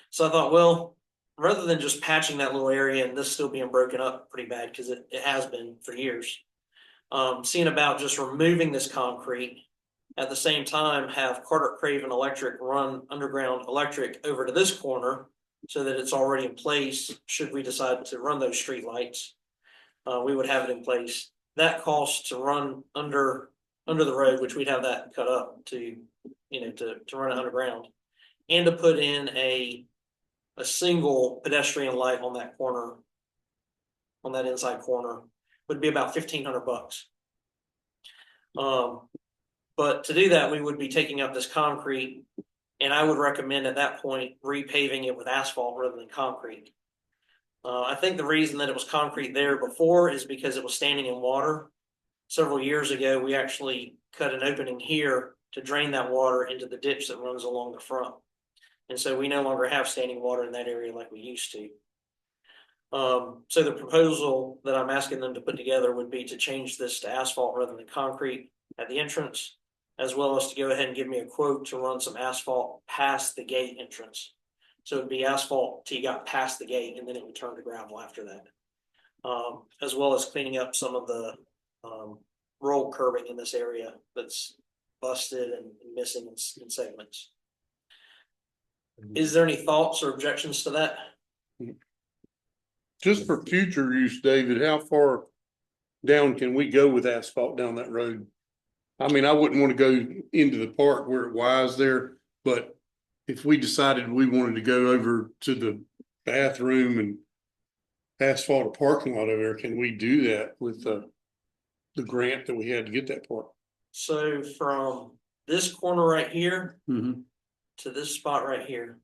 So I thought, well, rather than just patching that little area and this still being broken up pretty bad, because it has been for years, seeing about just removing this concrete, at the same time have Carter Craven Electric run underground electric over to this corner so that it's already in place should we decide to run those street lights. We would have it in place. That costs to run under the road, which we'd have that cut up to run it underground, and to put in a single pedestrian light on that corner, on that inside corner, would be about $1,500. But to do that, we would be taking up this concrete, and I would recommend at that point repaving it with asphalt rather than concrete. I think the reason that it was concrete there before is because it was standing in water. Several years ago, we actually cut an opening here to drain that water into the ditch that runs along the front. And so we no longer have standing water in that area like we used to. So the proposal that I'm asking them to put together would be to change this to asphalt rather than concrete at the entrance, as well as to go ahead and give me a quote to run some asphalt past the gate entrance. So it'd be asphalt till you got past the gate, and then it would turn to gravel after that. As well as cleaning up some of the roll curbing in this area that's busted and missing in segments. Is there any thoughts or objections to that? Just for future use, David, how far down can we go with asphalt down that road? I mean, I wouldn't want to go into the park where it wise there, but if we decided we wanted to go over to the bathroom and asphalt a parking lot over there, can we do that with the grant that we had to get that park? So from this corner right here Mm-hmm. to this spot right here.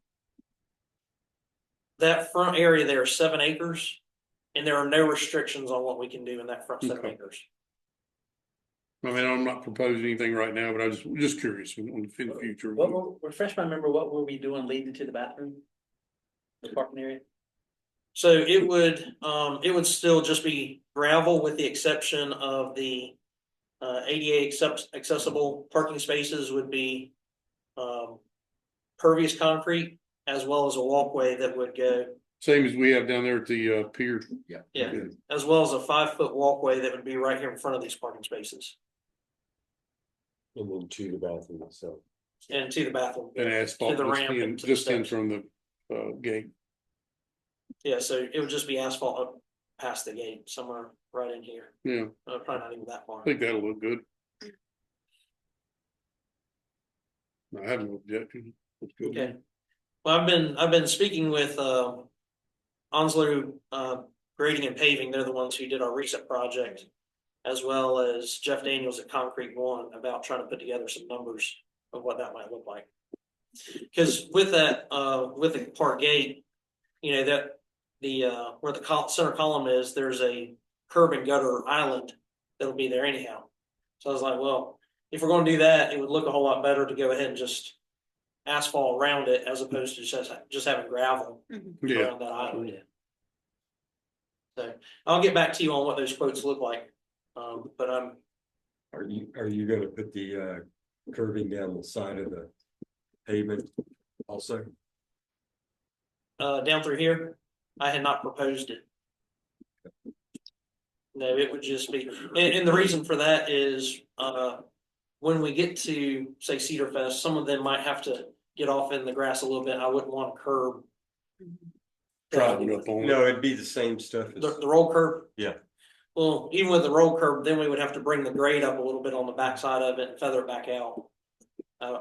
That front area there is 7 acres, and there are no restrictions on what we can do in that front 7 Okay. acres. I mean, I'm not proposing anything right now, but I just curious in the future. Refresh my memory, what were we doing leading to the bathroom? The parking area? So it would still just be gravel with the exception of the ADA accessible parking spaces would be pervious concrete as well as a walkway that would go, Same as we have down there at the pier. yeah, as well as a 5-foot walkway that would be right here in front of these parking spaces And then to the bathroom itself. and to the bathroom. And asphalt To the just ramp in, and to the just in steps. from the gate. Yeah, so it would just be asphalt up past the gate, somewhere right in here. Yeah, Probably not even that far. I think that'll look good. I have no objection. Let's go. Okay. Well, I've been speaking with Onslow Grading and Paving. They're the ones who did our recent project, as well as Jeff Daniels at Concrete One about trying to put together some numbers of what that might look like. Because with that, with the park gate, you know, that the where the center column is, there's a curb and gutter island that'll be there anyhow. So I was like, well, if we're going to do that, it would look a whole lot better to go ahead and just asphalt around it as opposed to just having gravel Yeah, around that island. So I'll get back to you on what those quotes look like. But I'm Are you gonna put the curving down the side of the pavement also? down through here. I had not proposed it. No, it would just be, and the reason for that is when we get to say Cedar Fest, some of them might have to get off in the grass a little bit. I wouldn't want a curb. driving up on it. No, it'd be the same stuff as, The roll curb. yeah. Well, even with the roll curb, then we would have to bring the grade up a little bit on the backside of it and feather it back out. I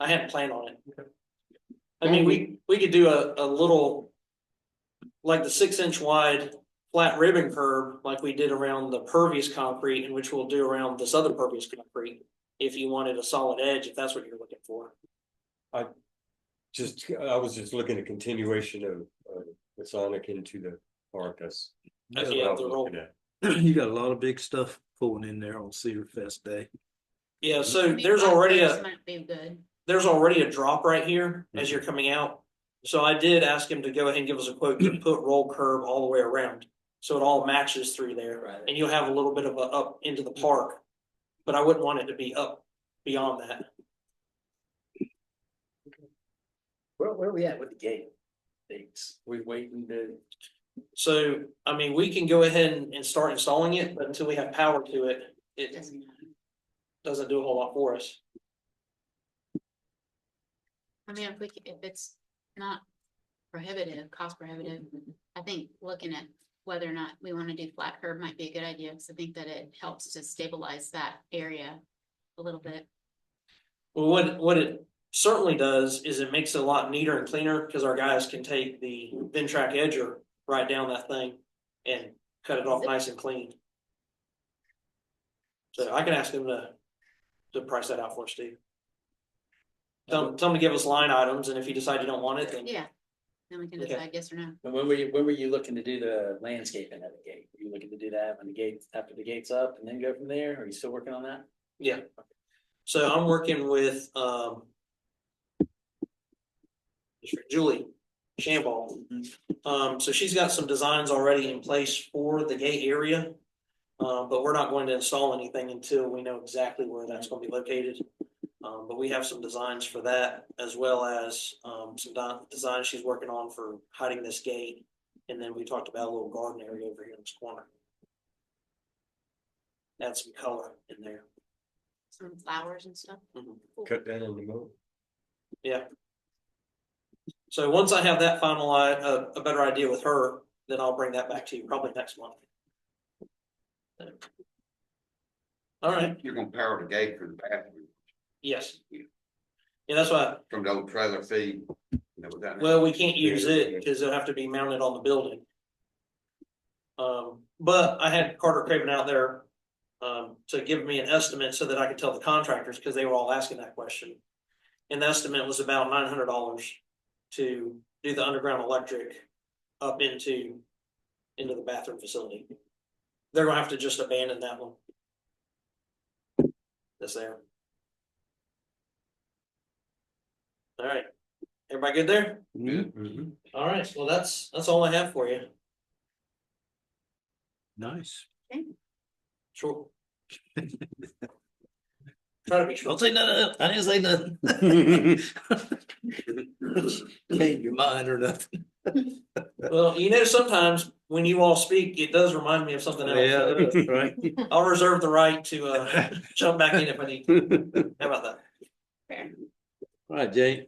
hadn't planned on it. I mean, we could do a little, like the 6-inch wide flat ribbon curb, like we did around the pervious concrete, and which we'll do around this other pervious concrete. If you wanted a solid edge, if that's what you're looking for. I was just looking at continuation of Masonic into the park. That's Yeah, what I was the roll. looking at. You got a lot of big stuff going in there on Cedar Fest Day. Yeah, I so mean, there's black already curves a. Might be good. There's already a drop right here as you're coming out. So I did ask him to go ahead and give us a quote to put roll curb all the way around. So it all matches through there. Right. And you'll have a little bit of a up into the park. But I wouldn't want it to be up beyond that. Where are we at with the gate? Dates, we waiting to, So, I mean, we can go ahead and start installing it, but until we have power to it, it doesn't do a whole lot for us. I mean, if it's not prohibitive, cost prohibitive, I think looking at whether or not we want to do flat curb might be a good idea, because I think that it helps to stabilize that area a little bit. Well, what it certainly does is it makes it a lot neater and cleaner because our guys can take the Ventrac edger right down that thing and cut it off nice and clean. So I can ask them to price that out for us, Steve. Tell them to give us line items, and if you decide you don't want it, then Yeah, then we can Okay. decide yes or no. and when were you looking to do the landscaping at the gate? Were you looking to do that when the gate, after the gate's up and then go from there? Are you still working on that? yeah. So I'm working with Julie Shamball. So she's got some designs already in place for the gate area. But we're not going to install anything until we know exactly where that's going to be located. But we have some designs for that, as well as some designs she's working on for hiding this gate. And then we talked about a little garden area over here in this corner. Add some color in there. Some flowers and stuff. Cool. Cut that in the middle. Yeah. So once I have that finalized, a better idea with her, then I'll bring that back to you probably next month. All right, You're gonna power the gate for the bathroom yes. Yeah, that's why, from the old trailer feed. well, we can't use it because it'll have to be mounted on the building. But I had Carter Craven out there to give me an estimate so that I could tell the contractors, because they were all asking that question. And the estimate was about $900 to do the underground electric up into the bathroom facility. They're gonna have to just abandon that one. That's there. All right, everybody good there? Mhm. All right, well, that's all I have for you. Nice. Sure. Try to be short. Don't say nothing. I didn't say nothing. Change your mind or nothing. Well, you know, sometimes when you all speak, it does remind me of something else. Yeah, right. I'll reserve the right to jump back in if I need to. How about that? Fair. All right, Jane.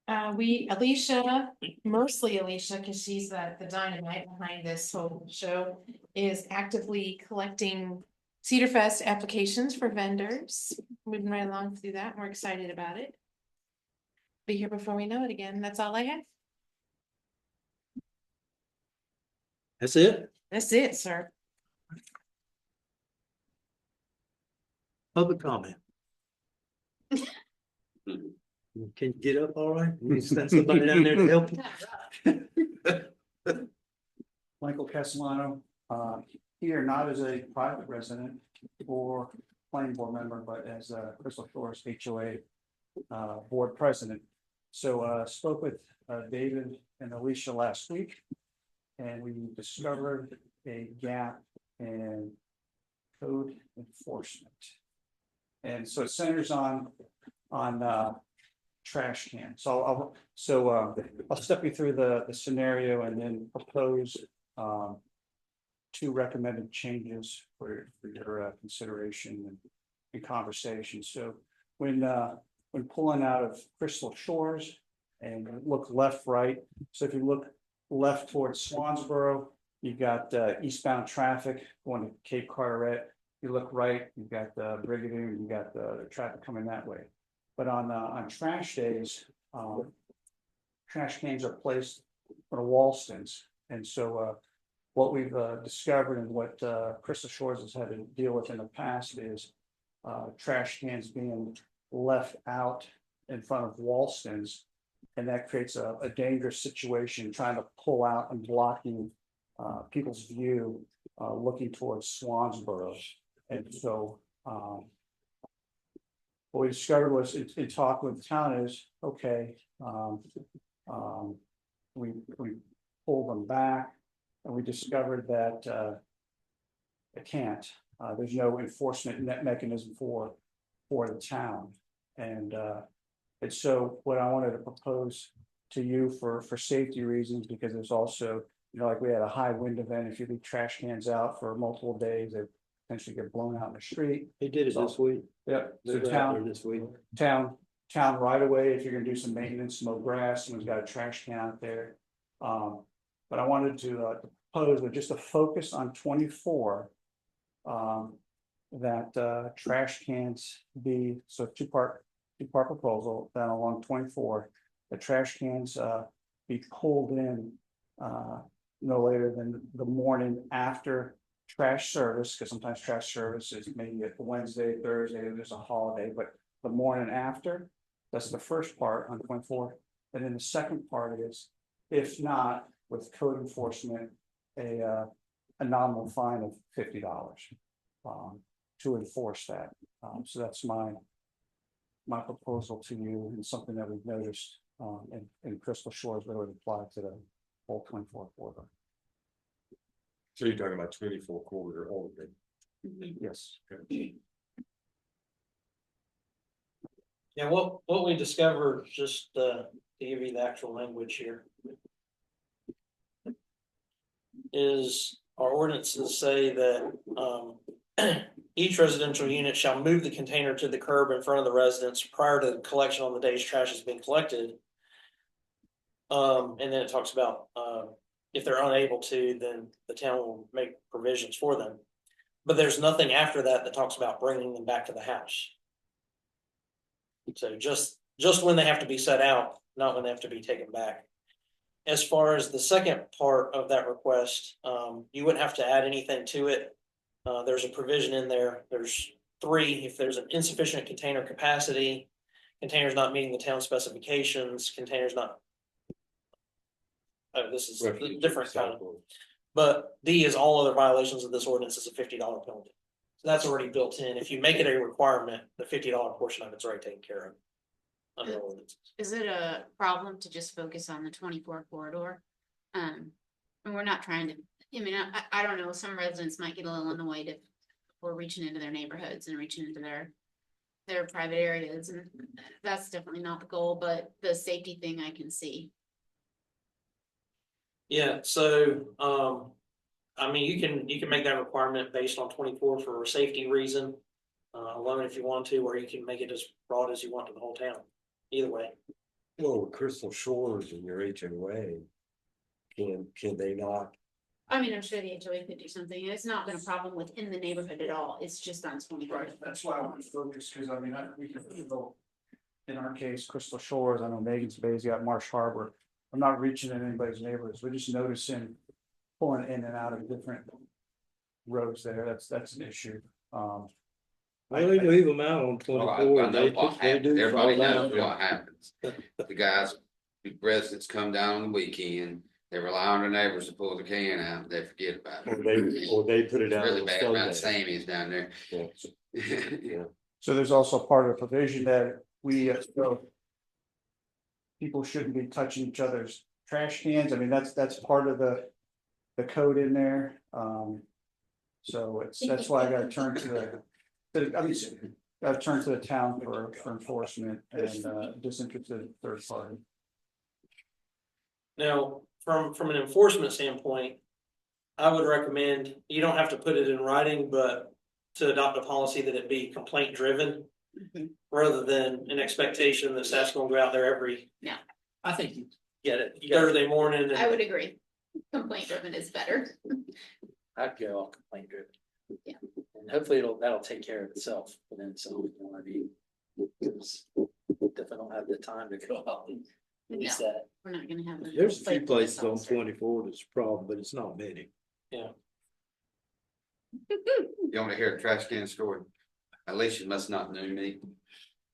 Alicia, mostly Alicia, because she's the dynamite behind this whole show, is actively collecting Cedar Fest applications for vendors. Moving right along through that. We're excited about it. Be here before we know it again. That's all I have. That's it? That's it, sir. Public comment. Can you get up all right? You send somebody down there to help you? Michael Castellano, here not as a private resident or planning board member, but as a Crystal Shores HOA board president. So spoke with David and Alicia last week, and we discovered a gap in code enforcement. And so it centers on trash cans. So I'll step you through the scenario and then propose two recommended changes for your consideration and conversation. So when pulling out of Crystal Shores and look left, right. So if you look left towards Swansboro, you've got eastbound traffic going to Cape Carteret. You look right, you've got the Brigadoon, you've got the traffic coming that way. But on trash days, trash cans are placed for the Wallstons. And so what we've discovered and what Crystal Shores has had to deal with in the past is trash cans being left out in front of Wallstons. And that creates a dangerous situation, trying to pull out and blocking people's view looking towards Swansboro. And so what we discovered was in talk with the town is, okay, we pulled them back and we discovered that it can't. There's no enforcement mechanism for the town. And so what I wanted to propose to you for safety reasons, because there's also, like we had a high wind event, if you leave trash cans out for multiple days, they potentially get blown out in the street. He did it this week. Yep. So They're out there this week. town right away, if you're gonna do some maintenance, mow grass, someone's got a trash can out there. But I wanted to propose with just a focus on 24. That trash cans be, so two-part proposal, then along 24, the trash cans be pulled in no later than the morning after trash service, because sometimes trash service is maybe at Wednesday, Thursday, there's a holiday, but the morning after, that's the first part on 24. And then the second part is, if not, with code enforcement, a nominal fine of $50 to enforce that. So that's my proposal to you, and something that we've noticed in Crystal Shores, but it would apply to the whole 24 corridor. So you're talking about 24 corridor only? Yes. Yeah, what we discovered, just to give you the actual language here, is our ordinances say that each residential unit shall move the container to the curb in front of the residence prior to the collection on the day's trash has been collected. And then it talks about if they're unable to, then the town will make provisions for them. But there's nothing after that that talks about bringing them back to the house. So just when they have to be set out, not when they have to be taken back. As far as the second part of that request, you wouldn't have to add anything to it. There's a provision in there. There's 3, if there's an insufficient container capacity, containers not meeting the town specifications, containers not. This is a different kind. But D is all other violations of this ordinance is a $50 penalty. So that's already built in. If you make it a requirement, the $50 portion of it's already taken care of. Under ordinances. Is it a problem to just focus on the 24 corridor? And we're not trying to, I mean, I don't know, some residents might get a little annoyed if we're reaching into their neighborhoods and reaching into their private areas, and that's definitely not the goal, but the safety thing I can see. Yeah, so, I mean, you can make that requirement based on 24 for a safety reason. Alone if you want to, or you can make it as broad as you want to the whole town. Either way. Well, with Crystal Shores and your HOA, can they not? I mean, I'm sure the HOA could do something. It's not been a problem within the neighborhood at all. It's just on 24. Right, that's why I want to focus, because I mean, we can go. In our case, Crystal Shores, I know Megan's Bay's got Marsh Harbor. I'm not reaching in anybody's neighborhoods. We're just noticing pulling in and out of different roads there. That's an issue. Well, they leave them out on Well, I 24. know what They happens. do Everybody fall knows down. what happens. The guys, the residents come down on the weekend, they rely on their neighbors to pull the can out, they forget about it. Or they put it It's out really on bad around Sunday. Sammy's down there. Yeah. Yeah. So there's also part of the provision that we, so people shouldn't be touching each other's trash cans. I mean, that's part of the code in there. So that's why I gotta turn to gotta turn to the town for enforcement and disinterested third party. Now, from an enforcement standpoint, I would recommend, you don't have to put it in writing, but to adopt a policy that it be complaint driven. Rather than an expectation that staff's gonna go out there every I think you get it. You got it. Thursday morning and. I would agree. Complaint driven is better. I'd go all complaint driven. Yeah. And hopefully that'll take care of itself within itself, you know what I mean? Because if I don't have the time to go out and release that. We're not gonna have. There's a few places on 24 that's a problem, but it's not many. You want to hear a trash can story? Alicia must not know me.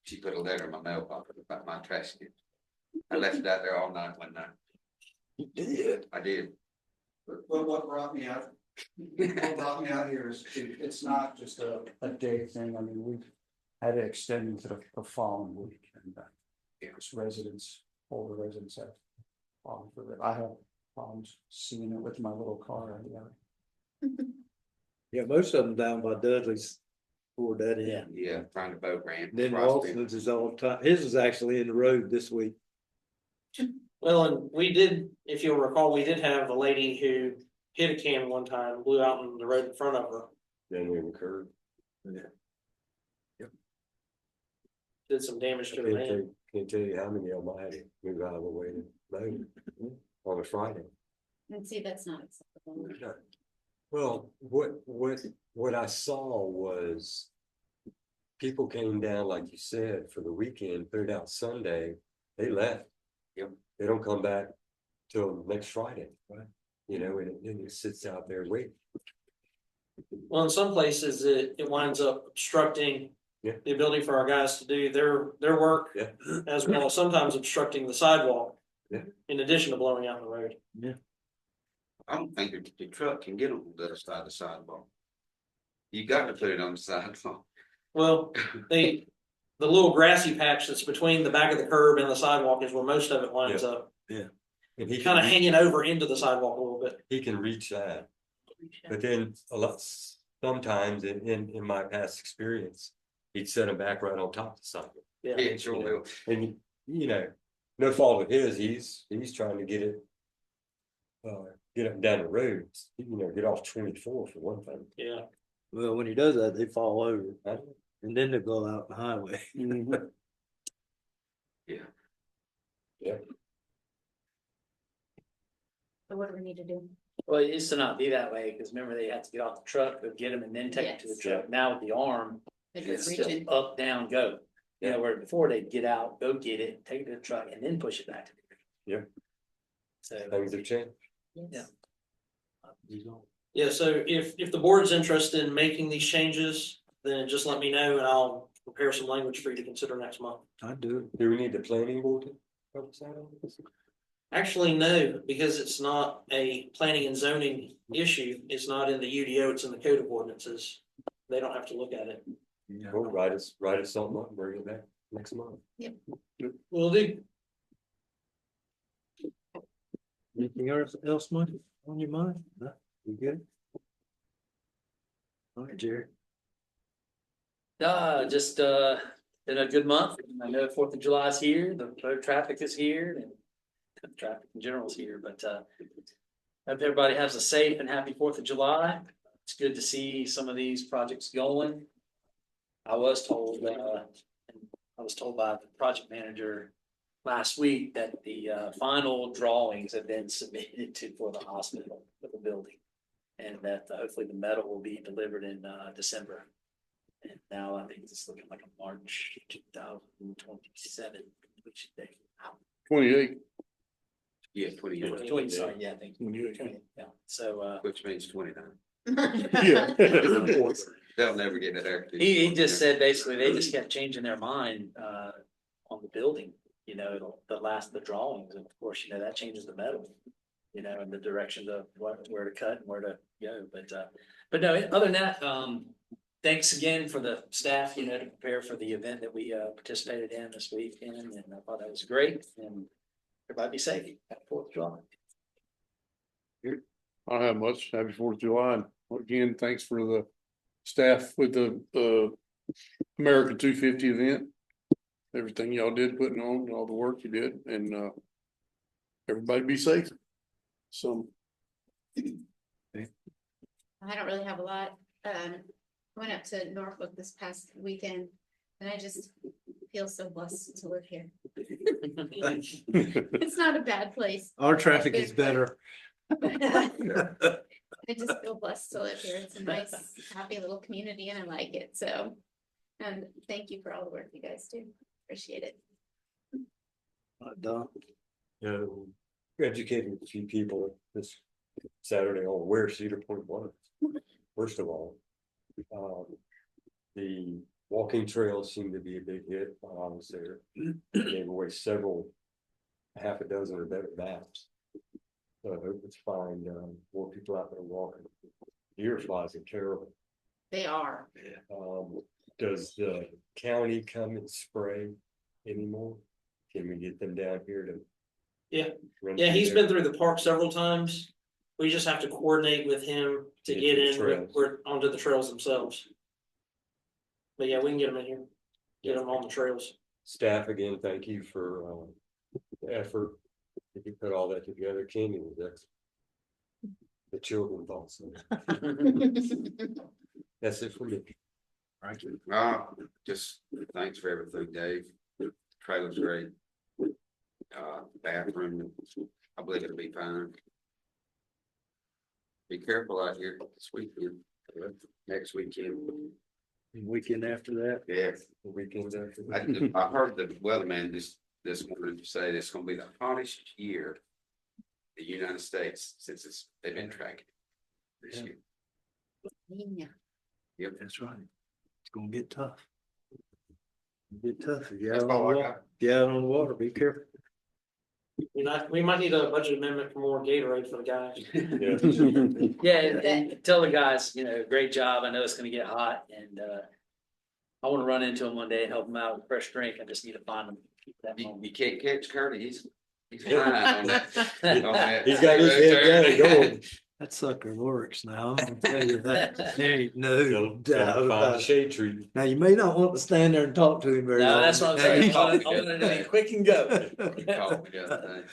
She put a letter in my mailbox about my trash can. I left it out there all night one night. You did. I did. What brought me out here is it's not just a day thing. I mean, we've had it extend into the following week, and just residents, older residents have problems with it. I have problems seeing it with my little car. Yeah, most of them down by Dudley's poured that in. Yeah, trying to boat ramp. Then across there. Walton's is all the time. His is actually in the road this week. Well, and we did, if you'll recall, we did have a lady who hit a can one time, blew out on the road in front of her, Then we incurred. did some damage to her van. Can't tell you how many of them I had to move out of the way to mow on a Friday. And see, that's not acceptable. Well, what I saw was people came down, like you said, for the weekend, put it out Sunday, they left. Yep. They don't come back till next Friday. Right. You know, and it sits out there waiting. Well, in some places, it winds up obstructing the ability for our guys to do their work. Yeah. As well as sometimes obstructing the sidewalk. Yeah. In addition to blowing out the road. I don't think the truck can get on the other side of the sidewalk. You got to put it on the sidewalk. Well, the little grassy patch that's between the back of the curb and the sidewalk is where most of it winds up. Yeah. And he Kind of can, hanging over into the sidewalk a little bit. he can reach that. But then sometimes in my past experience, he'd set him back right on top of the sidewalk. Yeah. Yeah, sure You know, will. And no fault of his, he's trying to get it. Get up and down the road, get off 24 for one thing. Yeah. Well, when he does that, they fall over and then they go out the highway. Yeah. Yeah. So what do we need to do? Well, it used to not be that way, because remember, they had to get off the truck, go get them and then take them to the Yes. truck. Now with the arm, They're it's just just reaching. up, down, go. You know, where before they'd get out, go get it, take it to the truck and then push it back to the. Yeah. So. Things have changed. Yeah. Yeah, so if the board's interested in making these changes, then just let me know and I'll prepare some language for you to consider next month. I do. Do we need the planning board to help us out on this? Actually, no, because it's not a planning and zoning issue. It's not in the UDO, it's in the code of ordinances. They don't have to look at it. Well, write us something up, and bring it back next month. Will do. Anything else, Mike, on your mind? No, you good? All right, Jerry. Just been a good month. I know 4th of July is here, the road traffic is here, and the traffic in general is here, but hope everybody has a safe and happy 4th of July. It's good to see some of these projects going. I was told by the project manager last week that the final drawings have been submitted for the hospital, for the building. And that hopefully the metal will be delivered in December. And now I think it's looking like a March 2027 completion date. 28. Yeah, 20, sorry, yeah, I think. 28. 20, yeah, so which means 29. Yeah. They'll never get it there. he just said basically they just kept changing their mind on the building, you know, the drawings, and of course, you know, that changes the metal, you know, and the direction of where to cut and where to go. But no, other than that, thanks again for the staff, you know, to prepare for the event that we participated in this weekend, and I thought that was great. And everybody be safe. Happy 4th of July. I don't have much. Happy 4th of July. And again, thanks for the staff with the America 250 event. Everything y'all did putting on, all the work you did, and everybody be safe. So. I don't really have a lot. Went up to Norfolk this past weekend and I just feel so blessed to live here. It's not a bad place. Our traffic is better. I just feel blessed to live here. It's a nice, happy little community and I like it. So, and thank you for all the work you guys do. Appreciate it. Don. Educating a few people this Saturday on where Cedar Point was. First of all, the walking trails seem to be a big hit while I was there. They gave away half a dozen or better maps. So I hope it's fine. More people out there walking. Deer flies are terrible. They are. Does the county come and spray anymore? Can we get them down here to? Yeah. run Yeah, through he's there? been through the park several times. We just have to coordinate with him to Get get to the in, trails. we're onto the trails themselves. But yeah, we can get them in here, get them on the trails. Staff, again, thank you for the effort. If you put all that together, Kenny was excellent. The children also. That's it for me. Just thanks for everything, Dave. Trailer's great. Bathroom, I believe it'll be fine. Be careful out here this weekend, next weekend. Weekend after that. Yeah, The weekends after that. I heard the weatherman this morning say it's gonna be the hottest year in the United States since they've been tracking this year. Yeah. Yep. That's right. It's gonna get tough. Get tough. If you're That's out on all the I water, got. get out on the water, be careful. We might need a budget amendment for more Gatorade for the guys. Yeah, and tell the guys, you know, great job. I know it's gonna get hot, and I wanna run into him one day and help him out with a fresh drink. I just need to find him. Keep that moment. You can't catch Curdy, he's fine on that. on that. He's got his head down going. That sucker works now. I'm gonna tell you that. There ain't no Gotta doubt find about the it. shade tree. Now, you may not want to stand there and talk to him very long. No, that's what I'm saying. I want it to be quick and go. He called me the other day.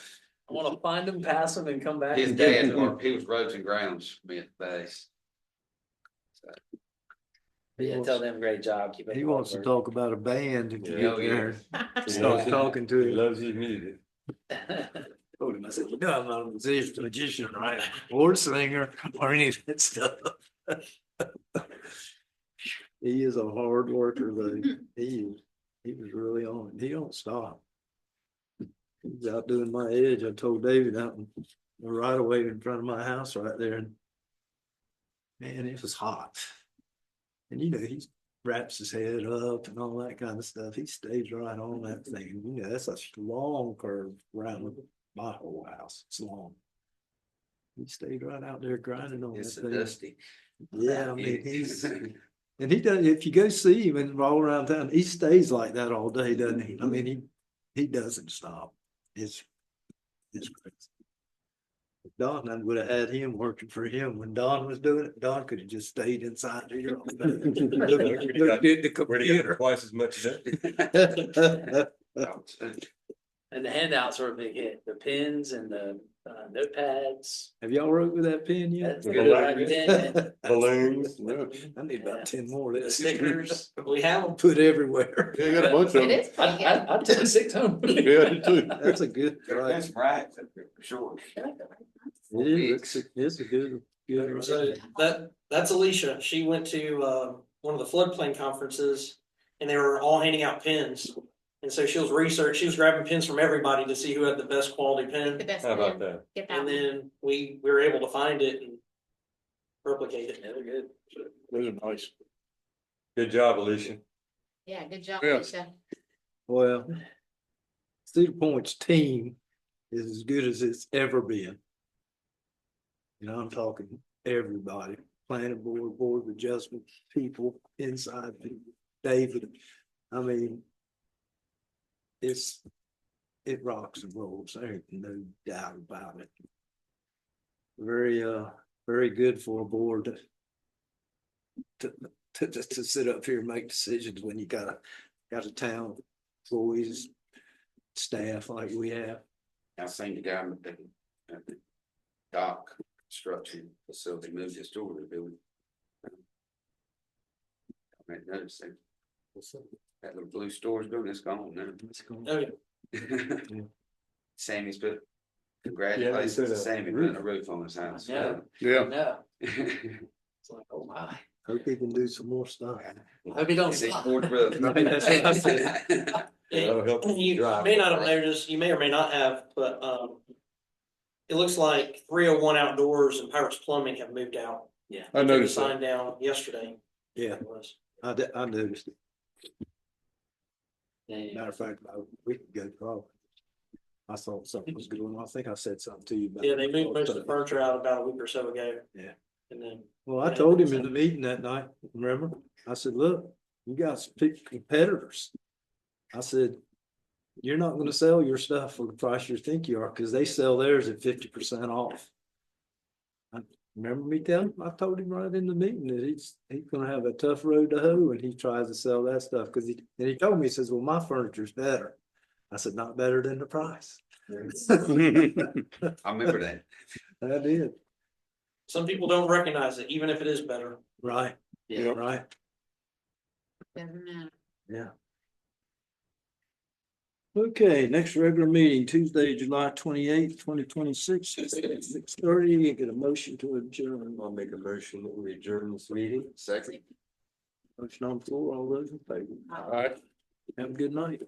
I wanna find him, pass him, and come back. His dad worked, he was roads and grounds, me at base. Yeah, tell them great job. Keep up He the wants to hard talk about a band if you Yeah, get there. He Start loves it. talking to He him. loves his music. work. Told him, I said, no, I'm not a magician, right, or singer, or any of that stuff. He is a hard worker, though. He was really on it. He don't stop. He's out doing my edge. I told David out in the right away in front of my house right there. And man, it was hot. And he wraps his head up and all that kind of stuff. He stays right on that thing. That's a long curve around my whole house. It's long. He stayed right out there grinding on that thing. Dusty. Yeah, I mean, and he does, if you go see him and all around town, he stays like that all day, doesn't he? I mean, he doesn't stop. It's crazy. Don, I would have had him working for him. When Don was doing it, Don could have just stayed inside here. Looked at the computer. Twice as much as And the handouts were a big hit, the pens and the notepads. Have y'all wrote with that pen yet? That's good, I did. balloons. I need about 10 more. of The this. stickers. We have them. Put everywhere. Yeah, I got a bunch of It them. is pretty good. I took 6 home. Yeah, I did too. That's a good That's price. right, for sure. It's a good. So that's Alicia. She went to one of the floodplain conferences and they were all handing out pens. And so she was grabbing pens from everybody to see who had the best quality The pen. best How about pen. that? Get that And one. then we were able to find it and replicate it. Yeah, they're good. Those are nice. Good job, Alicia. Yeah, good job, Yeah. Lisa. Well, Cedar Point's team is as good as it's ever been. I'm talking everybody, planning board, board of adjustment, people, inside people, David. I mean, it rocks and rolls. There ain't no doubt about it. Very good for a board to sit up here and make decisions when you got a town employees, staff like we have. I seen the guy at the dock construction facility moved his door to the building. I might notice that little blue storage building is gone now. Oh, yeah. Sammy's put, congratulations to put a Sammy putting a roof on his house. Yeah. Yeah. No, it's like, oh my. Hope he can do some more stuff. Hope you don't It's a stop. board roof. That's what I said. That'll help You drive. may not have noticed, you may or may not have, but it looks like 301 Outdoors and Pirates Plumbing have moved out. Yeah. I Took a noticed that. sign down yesterday. Yeah, It was. I noticed it. Yeah. Matter of fact, we could go probably. I thought something was going on. I think I said something to you about. Yeah, they moved most of the furniture out about a week or so ago. Yeah. And then, Well, I told him in the meeting that night, remember? I said, look, you guys pick competitors. I said, you're not gonna sell your stuff for the price you think you are, because they sell theirs at 50% off. Remember me telling him? I told him right in the meeting that he's gonna have a tough road to hoe when he tries to sell that stuff, because he told me, he says, well, my furniture's better. I said, not better than the price. I remember that. I did, some people don't recognize it, even if it is better. right, Yeah. right, Doesn't matter. yeah. Okay, next regular meeting, Tuesday, July 28th, 2026, 6:30. Get a motion to adjourn. I'll make a motion that we adjourn this meeting. Second. Motion on the floor, all those in favor. All right. Have a good night.